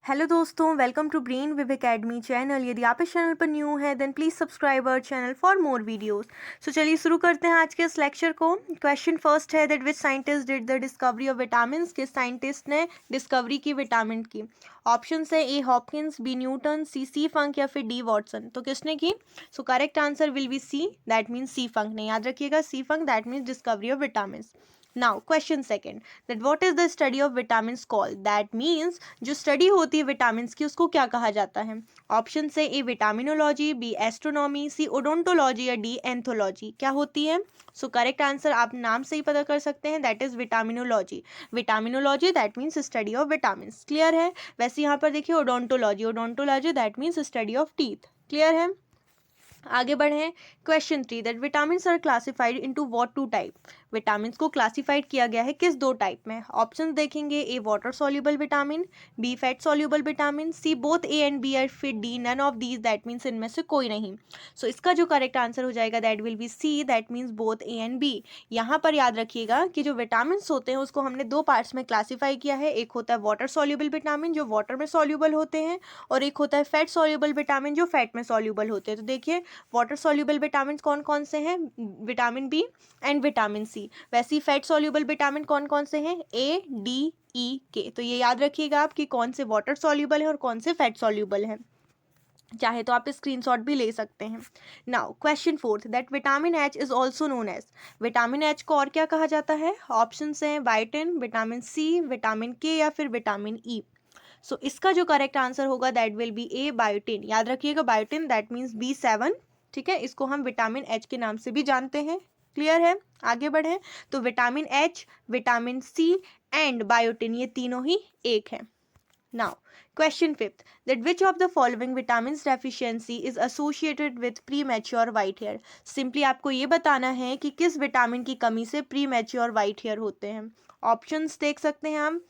Hello दोस्तों, welcome to brain Viv academy channel. यदि आप इस चैनल पर न्यू हैं then please subscribe our channel for more videos. So चलिए शुरू करते हैं आज के इस लेक्चर को। क्वेश्चन फर्स्ट है that which scientist did the discovery of vitamin. किस साइंटिस्ट ने डिस्कवरी की विटामिन की? ऑप्शन है A Hopkins, B Newton, C Funk या फिर डी वॉटसन। तो किसने की? So correct answer will be C, that means C Funk ने। याद रखिएगा, C Funk that means discovery of vitamin. Now question second, that what is the study of vitamins called. That means जो study होती है vitamins की उसको क्या कहा जाता है? ऑप्शन से ए विटामिनोलॉजी, बी एस्ट्रोनॉमी, सी ओडोंटोलॉजी या डी एंथोलॉजी। क्या होती है? सो करेक्ट आंसर आप नाम से ही पता कर सकते हैं, that is vitaminology. Vitaminology that means study of vitamins. Clear है? वैसे यहाँ पर देखिए odontology, odontology that means study of teeth. Clear है? आगे बढ़े। Question 3 that vitamin are classified into what two type. Vitamin को क्लासिफाइड किया गया है किस दो टाइप में? ऑप्शन देखेंगे, A water soluble vitamin, B fat soluble vitamin, C both A and B और फिर D none of these that means इनमें से कोई नहीं। सो इसका जो करेक्ट आंसर हो जाएगा that will be C, that means both A and B. यहाँ पर याद रखिएगा कि जो विटामिन होते हैं उसको हमने दो पार्ट्स में क्लासीफाई किया है। एक होता है वाटर सॉल्युबल विटामिन जो वाटर में सॉल्युबल होते हैं, और एक होता है फैट सॉल्युबल विटामिन जो फैट में सॉल्युबल होते हैं। तो देखिए वाटर सॉल्युबल विटामिन कौन कौन से हैं? Vitamin B and vitamin C. वैसे ही फैट सॉल्युबल विटामिन कौन कौन से हैं? ए डी ई के। तो ये याद रखिएगा आप कि कौन से वाटर सॉल्युबल है और कौन से फैट सॉल्युबल है। चाहे तो आप स्क्रीनशॉट भी ले सकते हैं। Now question fourth that vitamin H is also known as. Vitamin H को और क्या कहा जाता है? ऑप्शन हैं बायोटिन, विटामिन सी, विटामिन के या फिर विटामिन ई। सो इसका जो करेक्ट आंसर होगा that will be A biotin. याद रखिएगा बायोटिन दैट मीन्स B7। ठीक है, इसको हम विटामिन एच के नाम से भी जानते हैं। क्लियर है? आगे बढ़े तो vitamin H, vitamin C and biotin ये तीनों ही एक है। Now question fifth that which of the following vitamin deficiency is associated with premature white hair. Simply आपको ये बताना है कि किस विटामिन की कमी से प्री मैच्योर वाइट हेयर होते हैं। ऑप्शंस देख सकते हैं हम।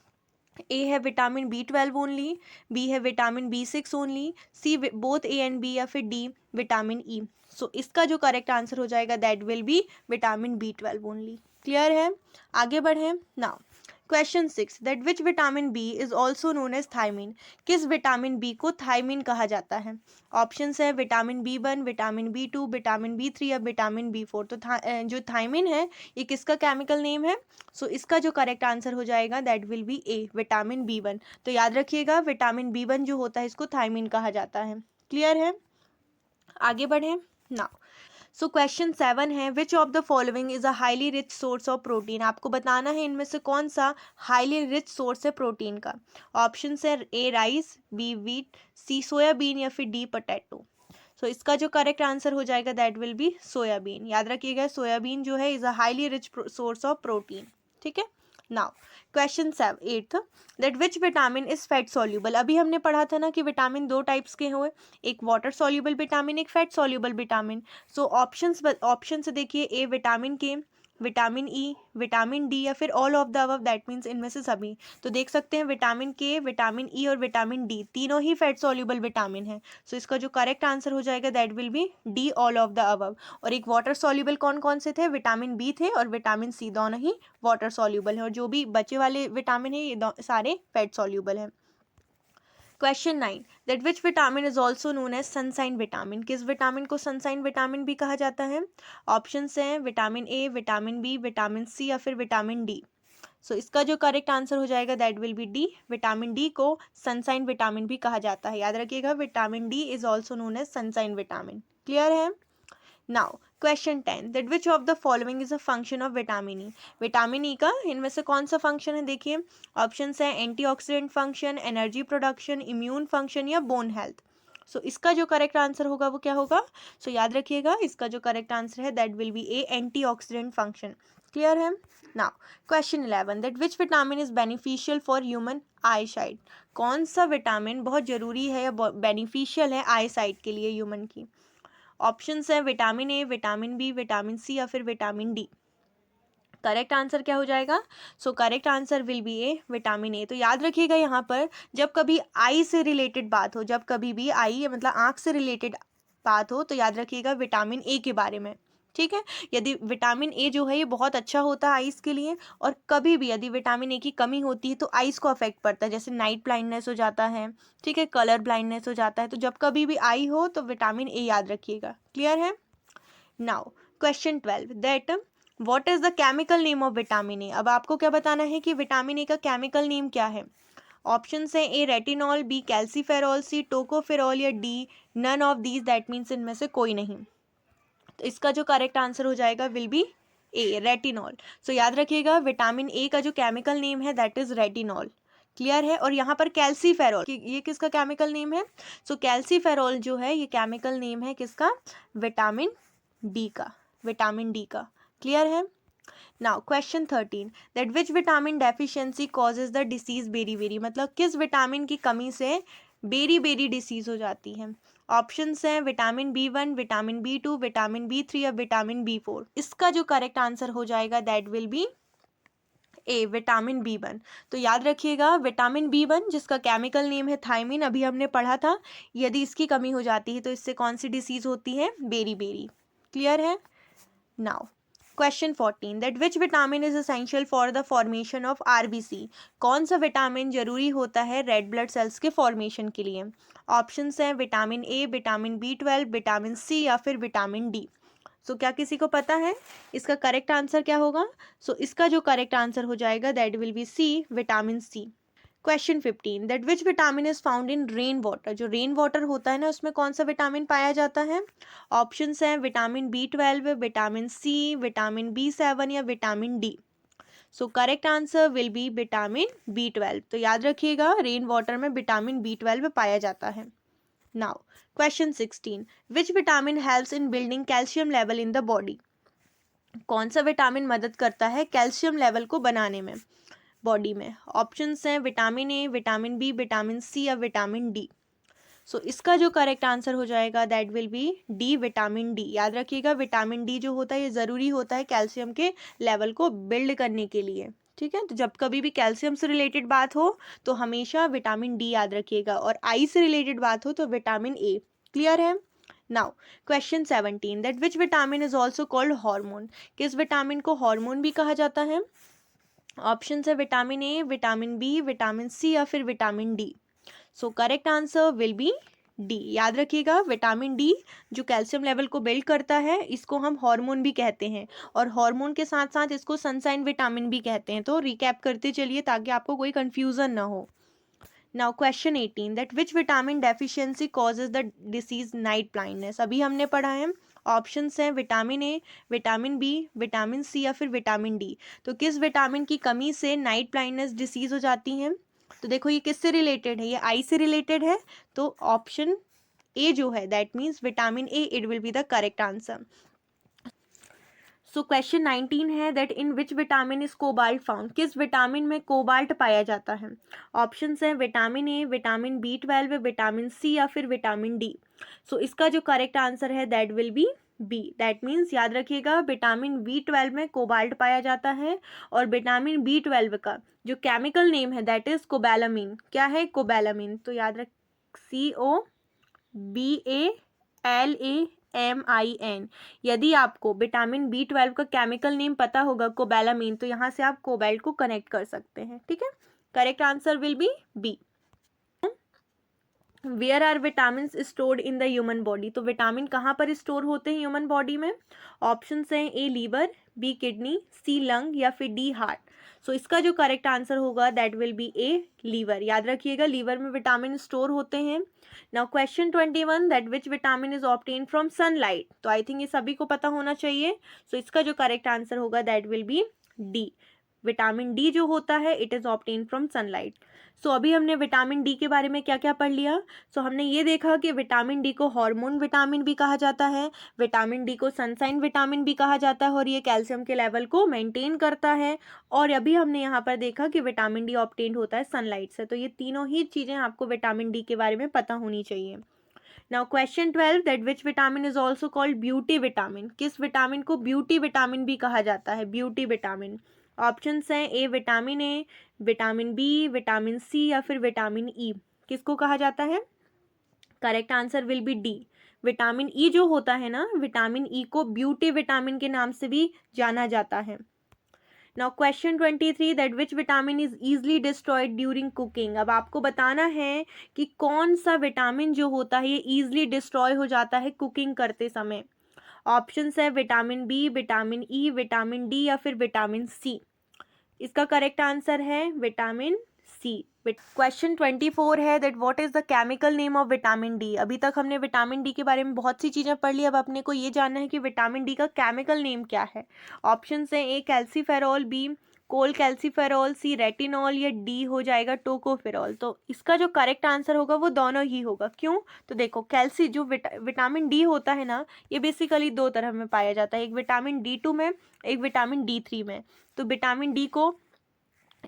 ए है विटामिन B12 ओनली, बी है vitamin B6 only, C both A and B या फिर डी विटामिन ई। सो इसका जो करेक्ट आंसर हो जाएगा that will be vitamin B12 only. Clear है? आगे बढ़े। Now question 6 that which vitamin B is also known as thiamine. किस विटामिन बी को थायमिन कहा जाता है? ऑप्शन है vitamin B1, vitamin B2, vitamin B3 या विटामिन B4। तो जो थायमिन है ये किसका केमिकल नेम है? सो इसका जो करेक्ट आंसर हो जाएगा that will be A vitamin B1। तो याद रखिएगा विटामिन B1 जो होता है इसको थायमिन कहा जाता है। क्लियर है? आगे बढ़े। नाउ सो क्वेश्चन 7 है विच of the following is a highly rich source of protein. आपको बताना है इनमें से कौन सा हाईली रिच सोर्स है प्रोटीन का। ऑप्शन है ए राइस, बी वीट, सी सोयाबीन या फिर डी पोटैटो। सो इसका जो करेक्ट आंसर हो जाएगा दैट विल बी सोयाबीन। याद रखिएगा सोयाबीन जो है is a highly rich source of protein. ठीक है। Now question 8 that which vitamin is fat soluble. अभी हमने पढ़ा था ना कि विटामिन दो टाइप्स के हुए, एक वाटर सॉल्युबल विटामिन, एक fat soluble vitamin. So option से देखिए ए विटामिन के, विटामिन ई, विटामिन डी या फिर all of the above that means इनमें से सभी। तो देख सकते हैं विटामिन के, विटामिन ई और विटामिन डी तीनों ही फैट सॉल्युबल विटामिन है। सो इसका जो करेक्ट आंसर हो जाएगा that will be D all of the above. और एक वाटर सॉल्युबल कौन कौन से थे? विटामिन बी थे और विटामिन सी, दोनों ही वाटर सॉल्युबल है। और जो भी बचे वाले विटामिन है ये सारे फैट सॉल्युबल है। Question 9 that which vitamin is also known as sunshine vitamin. किस विटामिन को सनसाइन विटामिन भी कहा जाता है? ऑप्शन हैं vitamin A, vitamin B, vitamin C या फिर विटामिन डी। सो इसका जो करेक्ट आंसर हो जाएगा that will be D. Vitamin D को सनसाइन विटामिन भी कहा जाता है। याद रखिएगा vitamin D is also known as sunshine vitamin. Clear है? Now question 10 that which of the following is a function of vitamin E. Vitamin E का इनमें से कौन सा फंक्शन है? देखिए ऑप्शन है antioxidant function, energy production, immune function या बोन हेल्थ। सो इसका जो करेक्ट आंसर होगा वो क्या होगा? सो याद रखिएगा इसका जो करेक्ट आंसर है that will be A antioxidant function. Clear है? Now question 11 that which vitamin is beneficial for human eye sight. कौन सा विटामिन बहुत जरूरी है या बेनिफिशियल है आई साइट के लिए ह्यूमन की? ऑप्शंस है vitamin A, vitamin B, vitamin C या फिर विटामिन डी। करेक्ट आंसर क्या हो जाएगा? So correct answer will be A vitamin A. तो याद रखिएगा यहाँ पर जब कभी आई से रिलेटेड बात हो, जब कभी भी आई मतलब आंख से रिलेटेड बात हो तो याद रखिएगा विटामिन ए के बारे में। ठीक है। यदि विटामिन ए जो है ये बहुत अच्छा होता है आइज़ के लिए, और कभी भी यदि विटामिन ए की कमी होती है तो आइज़ को अफेक्ट पड़ता है, जैसे नाइट ब्लाइंडनेस हो जाता है, ठीक है, कलर ब्लाइंडनेस हो जाता है। तो जब कभी भी आई हो तो विटामिन ए याद रखिएगा। क्लियर है। Now question 12 that what is the chemical name of vitamin A. अब आपको क्या बताना है कि विटामिन ए का केमिकल नेम क्या है। ऑप्शन है A retinol, B calciferol, C tocopherol या D none of these, that means इनमें से कोई नहीं। तो इसका जो करेक्ट आंसर हो जाएगा विल बी ए रेटिनॉल। सो याद रखिएगा विटामिन ए का जो केमिकल नेम है दैट इज रेटिनॉल। क्लियर है। और यहाँ पर कैल्सीफेरॉल ये किसका केमिकल नेम है। सो कैल्सीफेरॉल जो है ये केमिकल नेम है किसका, विटामिन डी का, विटामिन डी का। क्लियर है। Now question 13 that which vitamin deficiency causes the disease beri, मतलब किस विटामिन की कमी से बेरी डिसीज हो जाती है। ऑप्शंस हैं vitamin B1, vitamin B2, vitamin B3 या विटामिन B4। इसका जो करेक्ट आंसर हो जाएगा that will be A vitamin B1। तो याद रखिएगा विटामिन B1 जिसका केमिकल नेम है थायमिन, अभी हमने पढ़ा था, यदि इसकी कमी हो जाती है तो इससे कौन सी डिसीज होती है, बेरी। क्लियर है। Now question 14 that which vitamin is essential for the formation of RBC। कौन सा विटामिन जरूरी होता है रेड ब्लड सेल्स के फॉर्मेशन के लिए। ऑप्शंस हैं vitamin A, vitamin B12, vitamin C या फिर विटामिन डी। सो क्या किसी को पता है इसका करेक्ट आंसर क्या होगा। सो इसका जो करेक्ट आंसर हो जाएगा that will be C vitamin C. Question 15 that which vitamin is found in rain water. जो रेन वाटर होता है ना उसमें कौन सा विटामिन पाया जाता है। ऑप्शंस हैं विटामिन B12, विटामिन सी, विटामिन B7 या vitamin D. So correct answer will be vitamin B12। तो याद रखिएगा रेन वाटर में विटामिन B12 पाया जाता है। Now question 16 which vitamin helps in building calcium level in the body. कौन सा विटामिन मदद करता है कैल्शियम लेवल को बनाने में बॉडी में। ऑप्शंस हैं vitamin A, vitamin B, vitamin C या विटामिन डी। सो इसका जो करेक्ट आंसर हो जाएगा that will be D vitamin D. याद रखिएगा विटामिन डी जो होता है ये ज़रूरी होता है कैल्शियम के लेवल को बिल्ड करने के लिए। ठीक है। तो जब कभी भी कैल्शियम से रिलेटेड बात हो तो हमेशा विटामिन डी याद रखिएगा, और आई से रिलेटेड बात हो तो विटामिन ए। क्लियर है। Now question 17 that which vitamin is also called hormone. किस विटामिन को हार्मोन भी कहा जाता है। ऑप्शन है vitamin A, vitamin B, vitamin C या फिर vitamin D. So correct answer will be D. याद रखिएगा विटामिन डी जो कैल्शियम लेवल को बिल्ड करता है इसको हम हार्मोन भी कहते हैं, और हार्मोन के साथ साथ इसको सनसाइन विटामिन भी कहते हैं। तो रिकैप करते चलिए ताकि आपको कोई कंफ्यूजन ना हो। Now question 18 that which vitamin deficiency causes the disease night blindness. अभी हमने पढ़ा है। ऑप्शंस हैं vitamin A, vitamin B, vitamin C या फिर विटामिन डी। तो किस विटामिन की कमी से नाइट ब्लाइंडनेस डिसीज हो जाती है। तो देखो ये किससे रिलेटेड है, ये आई से रिलेटेड है। तो ऑप्शन ए जो है that means vitamin A, it will be the correct answer. So question 19 है that in which vitamin is cobalt found. किस विटामिन में कोबाल्ट पाया जाता है। ऑप्शंस हैं vitamin A, vitamin B12, vitamin C या फिर विटामिन डी। सो इसका जो करेक्ट आंसर है that will be B. That means याद रखिएगा विटामिन B12 में कोबाल्ट पाया जाता है, और विटामिन B12 का जो केमिकल नेम है दैट इज कोबैलामिन। क्या है, कोबैलामिन। तो याद रख COBALAMIN। यदि आपको विटामिन B12 का केमिकल नेम पता होगा कोबैलामिन तो यहाँ से आप कोबाल्ट को कनेक्ट कर सकते हैं। ठीक है। Correct answer will be B. Where are vitamin stored in the human body. तो विटामिन कहाँ पर स्टोर होते हैं ह्यूमन बॉडी में। ऑप्शन हैं A liver, B kidney, C lung या फिर डी हार्ट। सो इसका जो करेक्ट आंसर होगा that will be A liver. याद रखिएगा लीवर में विटामिन स्टोर होते हैं। Now question 21 that which vitamin is obtain from sunlight. तो आई थिंक ये सभी को पता होना चाहिए। सो इसका जो करेक्ट आंसर होगा that will be D. Vitamin D जो होता है it is obtain from sunlight. So अभी हमने विटामिन डी के बारे में क्या क्या पढ़ लिया। सो हमने ये देखा कि विटामिन डी को हार्मोन विटामिन भी कहा जाता है, विटामिन डी को सनसाइन विटामिन भी कहा जाता है, और ये कैल्शियम के लेवल को मेंटेन करता है। और अभी हमने यहाँ पर देखा कि विटामिन डी ऑब्टेन होता है सनलाइट से। तो ये तीनों ही चीज़ें आपको विटामिन डी के बारे में पता होनी चाहिए। Now question 12 that which vitamin is also called beauty vitamin. किस विटामिन को ब्यूटी विटामिन भी कहा जाता है, ब्यूटी विटामिन। ऑप्शंस हैं A vitamin A, vitamin B, vitamin C या फिर विटामिन ई। किसको कहा जाता है, correct answer will be D. Vitamin E जो होता है ना, विटामिन ई को ब्यूटी विटामिन के नाम से भी जाना जाता है। Now question 23 that which vitamin is easily destroyed during cooking. अब आपको बताना है कि कौन सा विटामिन जो होता है ये ईजिली डिस्ट्रॉय हो जाता है कुकिंग करते समय। ऑप्शंस है vitamin B, vitamin E, vitamin D या फिर विटामिन सी। इसका करेक्ट आंसर है विटामिन सी। क्वेश्चन 24 है that what is the chemical name of vitamin D. अभी तक हमने विटामिन डी के बारे में बहुत सी चीज़ें पढ़ ली, अब अपने को ये जानना है कि विटामिन डी का केमिकल नेम क्या है। ऑप्शन है ए कैल्सीफेरॉल, बी कोल कैल्सीफेरॉल, सी रेटिनॉल या डी हो जाएगा टोकोफेरॉल। तो इसका जो करेक्ट आंसर होगा वो दोनों ही होगा। क्यों? तो देखो कैल्सी जो विटामिन डी होता है ना, ये बेसिकली दो तरह में पाया जाता है, एक विटामिन D2 में, एक विटामिन D3 में। तो विटामिन डी को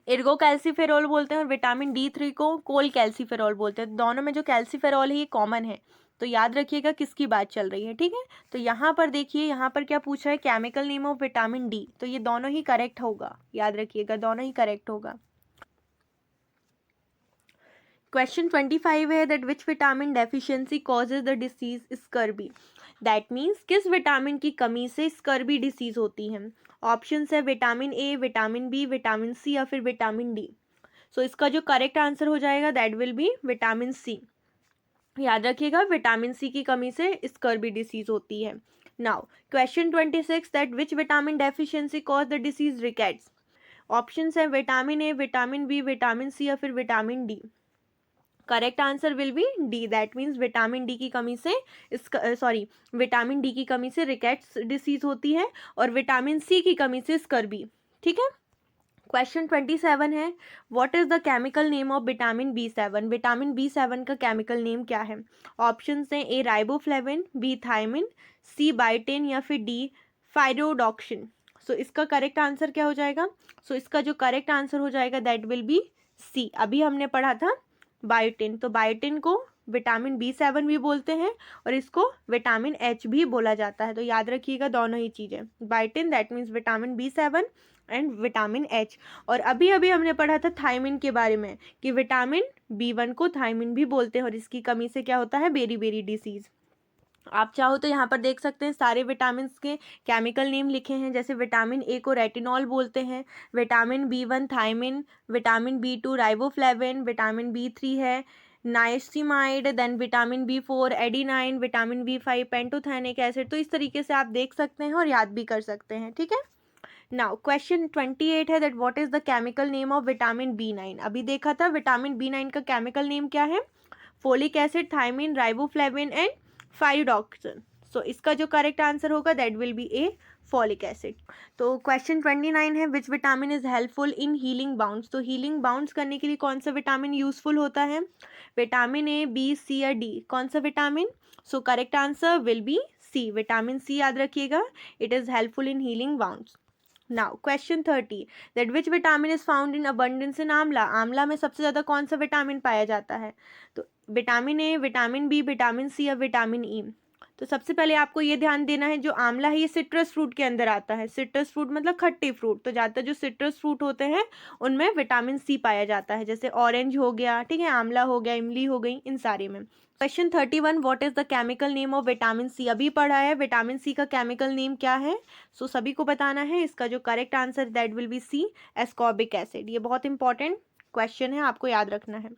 इर्गो कैल्सीफेरॉल बोलते हैं और विटामिन D3 को कोल कैल्सीफेरॉल बोलते हैं। दोनों में जो कैल्सीफेरॉल है ये कॉमन है, तो याद रखिएगा किसकी बात चल रही है। ठीक है, तो यहाँ पर देखिए, यहाँ पर क्या पूछा है, chemical name of vitamin D, तो ये दोनों ही करेक्ट होगा, याद रखिएगा दोनों ही करेक्ट होगा। क्वेश्चन 25 है that which vitamin deficiency causes the disease scurvy. That means किस विटामिन की कमी से स्कर्बी डिसीज होती है। ऑप्शन है vitamin A, vitamin B, vitamin C या फिर विटामिन डी। सो इसका जो करेक्ट आंसर हो जाएगा that will be vitamin C. याद रखिएगा विटामिन सी की कमी से स्कर्बी डिसीज होती है। Now question 26 that which vitamin deficiency cause the disease rickets. Option है vitamin A, vitamin B, vitamin C या फिर vitamin D. Correct answer will be D, that means vitamin D की कमी से विटामिन डी की कमी से रिकेट्स डिसीज होती है और विटामिन सी की कमी से स्कर्बी। ठीक है, क्वेश्चन 27 है what is the chemical name of vitamin B7। Vitamin B7 का केमिकल नेम क्या है। ऑप्शन हैं ए राइबोफ्लेविन, बी थायमिन, सी बायोटिन या फिर डी फाइरोडॉक्सिन। सो इसका करेक्ट आंसर क्या हो जाएगा। सो इसका जो करेक्ट आंसर हो जाएगा दैट विल बी सी। अभी हमने पढ़ा था बायोटिन, तो बायोटिन को विटामिन B7 भी बोलते हैं और इसको विटामिन H भी बोला जाता है, तो याद रखिएगा दोनों ही चीज़ें। Biotin that means vitamin B7 and vitamin H। और अभी अभी हमने पढ़ा था थायमिन के बारे में कि विटामिन B1 को थायमिन भी बोलते हैं और इसकी कमी से क्या होता है, बेरी बेरी डिसीज। आप चाहो तो यहाँ पर देख सकते हैं सारे विटामिन के केमिकल नेम लिखे हैं, जैसे विटामिन ए को रेटिनॉल बोलते हैं, vitamin B1 thiamine, vitamin B2 riboflavin, vitamin B3 है niacinamide, then vitamin B4 adenine, vitamin B5 pantothenic acid. तो इस तरीके से आप देख सकते हैं और याद भी कर सकते हैं। ठीक है, नाउ क्वेश्चन 28 है that what is the chemical name of vitamin B9। अभी देखा था विटामिन B9 का केमिकल नेम क्या है, folic acid, thiamine, riboflavin and pyridoxine. So इसका जो करेक्ट आंसर होगा that will be A folic acid. तो क्वेश्चन 29 है which vitamin is helpful in healing wounds. तो हीलिंग बाउंड्स करने के लिए कौन सा विटामिन यूजफुल होता है, विटामिन ए, बी, सी या डी, कौन सा vitamin. So correct answer will be C, vitamin C. याद रखिएगा it is helpful in healing bounds. Now question 30 that which vitamin is found in abundance in amla. Amla में सबसे ज़्यादा कौन सा विटामिन पाया जाता है, तो vitamin A, vitamin B, vitamin C या विटामिन ई। तो सबसे पहले आपको ये ध्यान देना है जो आंवला है ये सिट्रस फ्रूट के अंदर आता है। सिट्रस फ्रूट मतलब खट्टे फ्रूट, तो ज़्यादातर जो सिट्रस फ्रूट होते हैं उनमें विटामिन सी पाया जाता है, जैसे ऑरेंज हो गया, ठीक है, आंवला हो गया, इमली हो गई, इन सारे में। Question 31 what is the chemical name of vitamin C. अभी पढ़ा है विटामिन सी का केमिकल नेम क्या है, सो सभी को बताना है। इसका जो correct answer that will be C, ascorbic acid. ये बहुत इंपॉर्टेंट क्वेश्चन है, आपको याद रखना है।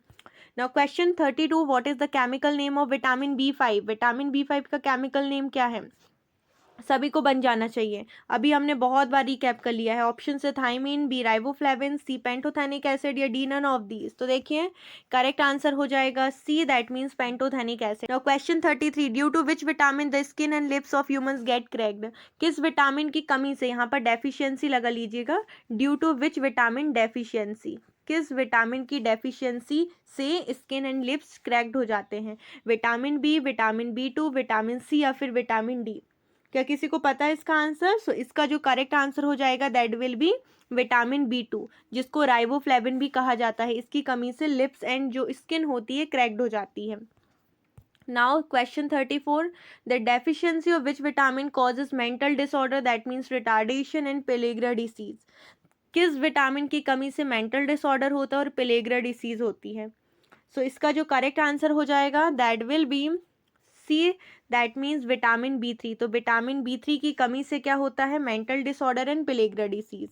Now question 32 what is the chemical name of vitamin B5। Vitamin B5 का केमिकल नेम क्या है, सभी को बन जाना चाहिए। अभी हमने बहुत बार रिकैप कर लिया है। ऑप्शन से thiamine, B riboflavin, C pantothenic acid या डी नन ऑफ दीज। तो देखिए करेक्ट आंसर हो जाएगा C, that means pantothenic acid. Now question 33 due to which vitamin the skin and lips of humans get cracked. किस vitamin की कमी से, यहाँ पर डेफिशिएंसी लगा लीजिएगा, due to which vitamin deficiency, किस विटामिन की डेफिशिएंसी से स्किन एंड लिप्स क्रैक्ड हो जाते हैं। Vitamin B, vitamin B2, vitamin C या फिर विटामिन डी। क्या किसी को पता है इसका आंसर। सो इसका जो करेक्ट आंसर हो जाएगा that will be vitamin B2, जिसको राइबोफ्लेविन भी कहा जाता है। इसकी कमी से लिप्स एंड जो स्किन होती है क्रैक्ड हो जाती है। Now question 34 the deficiency of which vitamin causes mental disorder, that means retardation and pellagra disease. किस विटामिन की कमी से मेंटल डिसऑर्डर होता है और पेलेग्रा डिसीज होती है। सो इसका जो करेक्ट आंसर हो जाएगा that will be C, that means vitamin B3। तो विटामिन B3 की कमी से क्या होता है, mental disorder and pellagra disease.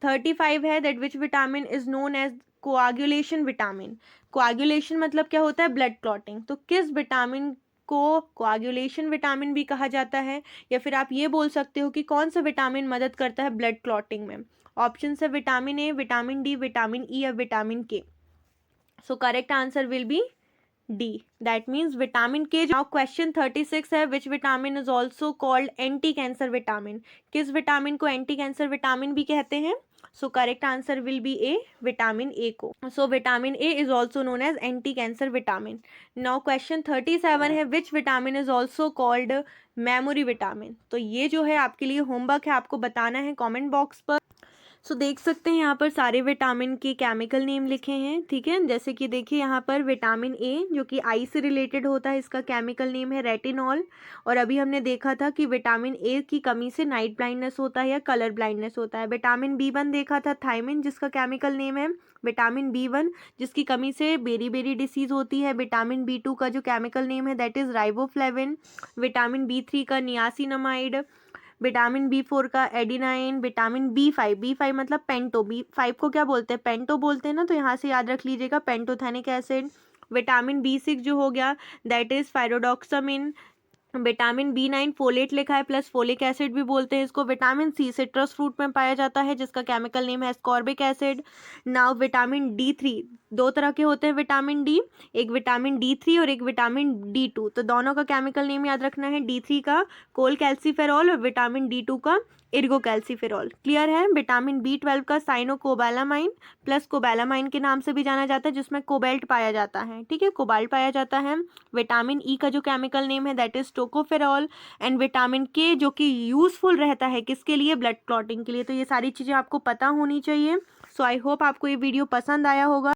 35 है that which vitamin is known as coagulation vitamin. Coagulation मतलब क्या होता है, ब्लड क्लॉटिंग। तो किस विटामिन को कोआगुलेशन विटामिन भी कहा जाता है, या फिर आप ये बोल सकते हो कि कौन सा विटामिन मदद करता है ब्लड क्लॉटिंग में। ऑप्शन है vitamin A, vitamin D, vitamin E या vitamin K. So correct answer will be D, that means vitamin K. Now question 36 है which vitamin is also called anti cancer vitamin. किस vitamin को anti cancer vitamin भी कहते हैं। So correct answer will be A, vitamin A को। So vitamin A is also known as anti cancer vitamin. Now question 37 है which vitamin is also called memory vitamin. तो ये जो है आपके लिए होमवर्क है, आपको बताना है कॉमेंट बॉक्स पर। सो देख सकते हैं यहाँ पर सारे विटामिन के केमिकल नेम लिखे हैं, ठीक है। जैसे कि देखिए यहाँ पर विटामिन ए जो कि आई से रिलेटेड होता है, इसका केमिकल नेम है रेटिनॉल। और अभी हमने देखा था कि विटामिन ए की कमी से नाइट ब्लाइंडनेस होता है या कलर ब्लाइंडनेस होता है। विटामिन B1 देखा था थायमिन, जिसका केमिकल नेम है विटामिन B1, जिसकी कमी से बेरी बेरी डिसीज होती है। विटामिन B2 का जो केमिकल नेम है that is riboflavin. Vitamin B3 का नियासिनामाइड। विटामिन B4 का एडिनाइन। विटामिन B5 मतलब पेंटो, B5 को क्या बोलते हैं, पेंटो बोलते हैं ना, तो यहाँ से याद रख लीजिएगा पेंटोथेनिक एसिड। विटामिन B6 जो हो गया that is pyridoxamine. Vitamin B9 folate लिखा है, प्लस फोलिक एसिड भी बोलते हैं इसको। विटामिन C सिट्रस फ्रूट में पाया जाता है, जिसका केमिकल नेम है ascorbic acid. Now vitamin D3, दो तरह के होते हैं विटामिन डी, एक विटामिन D3 और एक विटामिन D2। तो दोनों का केमिकल नेम याद रखना है, D3 का कोल कैल्सीफेरॉल और विटामिन D2 का इर्गो कैल्सीफेरॉल। क्लियर है। विटामिन B12 का साइनोकोबालामाइन, प्लस कोबालामाइन के नाम से भी जाना जाता है, जिसमें कोबाल्ट पाया जाता है, ठीक है, कोबाल्ट पाया जाता है। विटामिन ई का जो केमिकल नेम है that is tocopherol. And vitamin के जो कि यूजफुल रहता है किसके लिए, ब्लड क्लॉटिंग के लिए। तो ये सारी चीज़ें आपको पता होनी चाहिए। सो आई होप आपको ये वीडियो पसंद आया होगा।